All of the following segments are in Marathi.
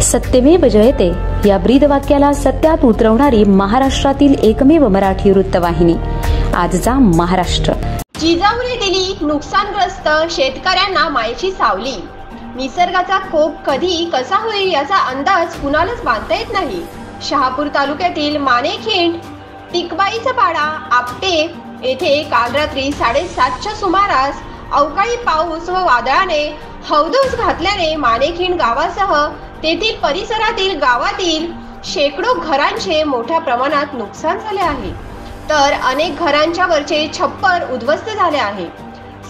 सत्यमेव जयते या ब्रीदवाक्याला सत्यात उतरवणारी महाराष्ट्रातील एकमेव मराठी वृत्तवाहिनी आजचा महाराष्ट्र। जिजाऊने दिली नुकसानग्रस्त शेतकऱ्यांना मायेची सावली। निसर्गाचा कोप कधी कसा होईल याचा अंदाज कुणालाच बांधता येत नाही। शहापूर तालुक्यातील मानेखिंड, टिकबाईचा पाडा, आपटे येथे काल रात्री 7:30च्या सुमारास अवकाळी पाऊस व वादळाने हौदोस घातल्याने मानेखिंड गावासह तेथील परिसरातील गावातील शेकडो घरांचे मोठ्या प्रमाणात नुकसान झाले आहे, तर अनेक घरांच्या वरचे छप्पर उद्ध्वस्त झाले आहे।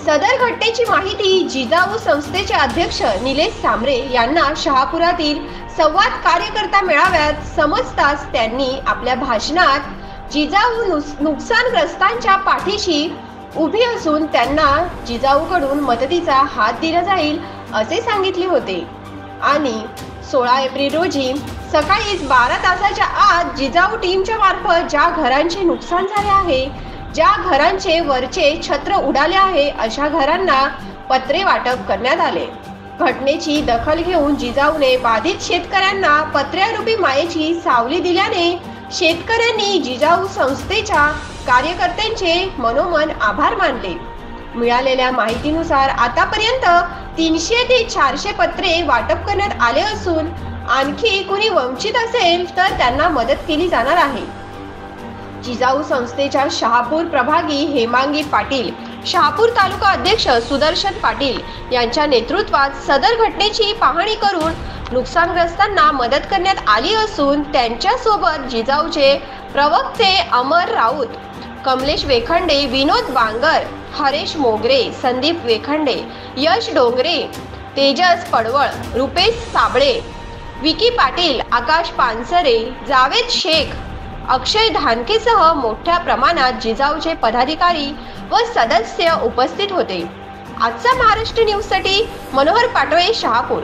सदर घटनेची माहिती जिजाऊ संस्थेचे अध्यक्ष निलेश सांबरे यांना शहापुरातील संवाद कार्यकर्ता मेळाव्यात समजताच त्यांनी आपल्या भाषणात जिजाऊ नुकसानग्रस्तांच्या पाठीशी उभी असून त्यांना जिजाऊकडून मदतीचा हात दिला जाईल असे सांगितले होते आणि 16 एप्रिल रोजी सकाळी 12 तासाच्या आत जिजाऊ टीमच्या मार्फत ज्या घरांचे नुकसान झाले आहे, ज्या घरांचे वरचे छत्र उडाले आहे, अशा घरांना पत्रे वाटप करण्यात आले। घटनेची दखल घेऊन जिजाऊने बाधित शेतकऱ्यांना पत्र्यारूपी मायेची सावली दिल्याने शेतकऱ्यांनी जिजाऊ संस्थेच्या कार्यकर्त्यांचे मनोमन आभार मानले। मिळालेल्या माहितीनुसार आतापर्यंत 300 ते 400 पत्रे वाटप करण्यात आले असून आणखी कुणी वंचित असेल तर त्यांना मदत केली जाणार आहे। जिजाऊ संस्थेच्या शहापूर प्रभागी हेमांगी पाटील, शहापूर तालुका अध्यक्ष सुदर्शन पाटील यांच्या नेतृत्वात सदर घटनेची पाहणी करून नुकसानग्रस्तांना मदत करण्यात आली असून त्यांच्या सोबत जिजाऊचे प्रवक्ते अमर राऊत, कमलेश वेखंडे, विनोद बांगर, हरेश मोगरे, संदीप वेखंडे, यश डोंगरे, तेजस पडवळ, रुपेश साबळे, विकी पाटील, आकाश पानसरे, जावेद शेख, अक्षय धानकेसह मोठ्या प्रमाणात जिजाऊचे पदाधिकारी व सदस्य उपस्थित होते। आजचा महाराष्ट्र न्यूज साठी मनोहर पाटोळे, शहापूर।